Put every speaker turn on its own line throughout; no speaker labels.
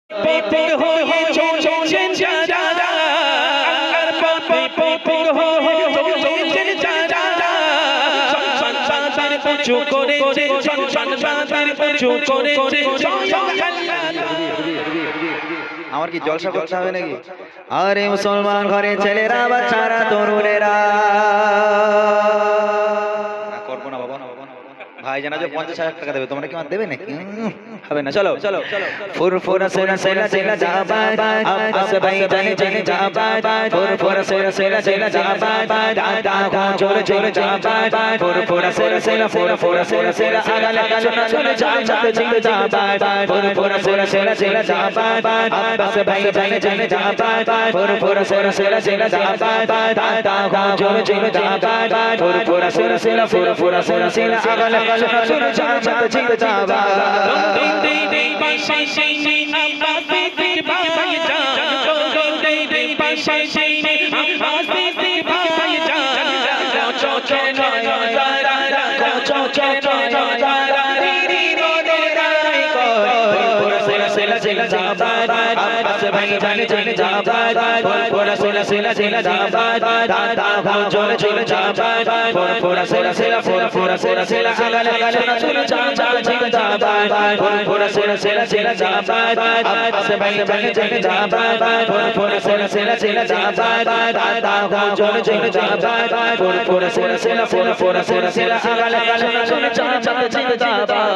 পথিক হয়ে চলছেন যারা আল্লাহর পথে পথিক হয়ে চলছেন যারা সন্তানদের পিছু করেছে সন্তানদের পিছু করেছে
আমার কি জলসা করতে হবে নাকি? আরে মুসলমান ঘরে ছেলেরা বাচ্চারা তরুণেরা করবো না বাবা ভাই জানা যে 50,000 টাকা দেবে তোমরা কি আমার দেবে নাকি? হবে না চলো চলো ফুরফুরা সেরা সেরা সেরা জাহাবাদ আব্বাস ভাই জানে জানে জাহাবাদ ফুরফুরা সেরা সেরা সেরা জাহাবাদ দাদা গো জোরে জোরে জাহাবাদ ফুরফুরা সেরা সেরা ফুরফুরা সেরা সেরা আগালে চলে চলে জাহাবাদ জিতে জাহাবাদ ফুরফুরা সেরা সেরা সেরা জাহাবাদ আব্বাস ভাই জানে জানে জাহাবাদ ফুরফুরা সেরা সেরা সেরা জাহাবাদ দাদা গো জোরে জোরে জাহাবাদ ফুরফুরা সেরা সেরা ফুরফুরা সেরা সেরা আগালে চলে চলে জাহাবাদ জিতে জাহাবাদ আব্বাস ভাই জানে জানে জাহাবাদ ফুরফুরা সেরা সেরা সেরা জাহাবাদ দাদা গো জোরে জোরে জাহাবাদ ফুরফুরা সেরা সেরা ফুরফুরা সেরা সেরা আগালে চলে চলে জাহাবাদ জিতে জাহাবাদ ফুরফুরা সেরা সেরা সেরা জাহাবাদ আব্বাস ভাই জানে জানে জাহাবাদ ফুরফুরা সেরা সেরা সেরা জাহাবাদ দাদা গো জোরে জোরে জাহাবাদ ফুরফুরা সেরা সেরা ফুরফুরা সেরা সেরা আগালে চলে চলে জাহাবাদ জিতে জাহাবাদ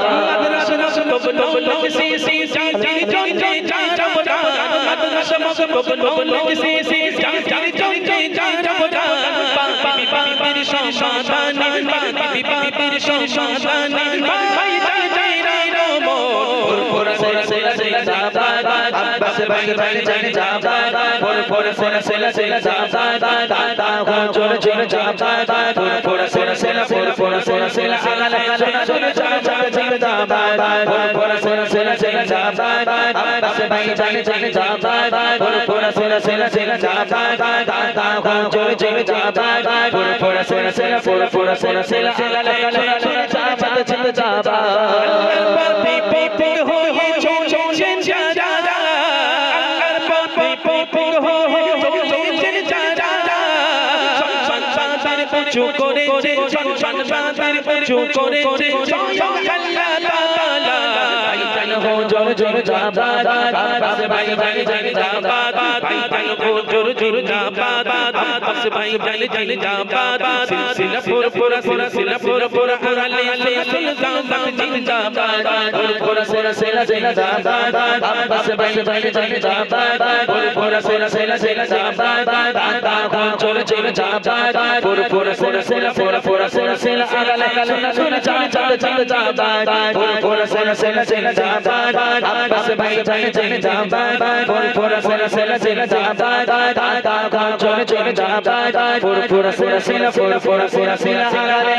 আব্বাস ভাই জানে জানে জাহাবাদ ফুরফুরা সেরা সেরা সেরা জাহাবাদ দাদা গো জোরে জোরে জাহাবাদ ফুরফুরা সেরা সেরা ফুরফুরা সেরা সেরা আগালে চলে চলে জাহাবাদ জিতে জাহাবাদ ফুরফুরা সেরা সেরা সেরা জাহাবাদ আব্বাস ভাই জানে জানে জাহাবাদ ফুরফুরা সেরা সেরা সেরা জাহাবাদ দাদা গো জোরে জোরে জাহাবাদ ফুরফুরা সেরা সেরা ফুরফুরা সেরা সেরা আগালে চলে চলে জাহাবাদ জিতে জাহাবাদ পিছু করেছে সন্তানদের পিছু করেছে আল্লাহ তাআলা ভাই জান গো জোরে জোরে জাহাবাদ আব্বাস ভাই জানে জানে জাহাবাদ ভাই জান গো জোরে জোরে জাহাবাদ আব্বাস ভাই জানে জানে জাহাবাদ সিলসিলা ফুরফুরা সিলসিলা ফুরফুরা আগালে চলে জাহাবাদ জিতে জাহাবাদ ফুরফুরা সেরা সেরা সেরা জাহাবাদ আব্বাস ভাই জানে জানে জাহাবাদ ফুরফুরা সেরা সেরা সেরা জাহাবাদ দাদা গো জোরে জোরে জাহাবাদ ফুরফুরা সেরা সেরা ফুরফুরা সেরা সেরা আগালে চলে চলে জাহাবাদ জাহাবাদ ফুরফুরা সেরা সেরা সেরা জাহাবাদ আব্বাস ভাই জানে জানে জাহাবাদ ফুরফুরা সেরা সেরা সেরা জাহাবাদ দাদা গো জোরে জোরে জাহাবাদ ফুরফুরা সেরা সেরা ফুরফুরা সেরা সেরা আগালে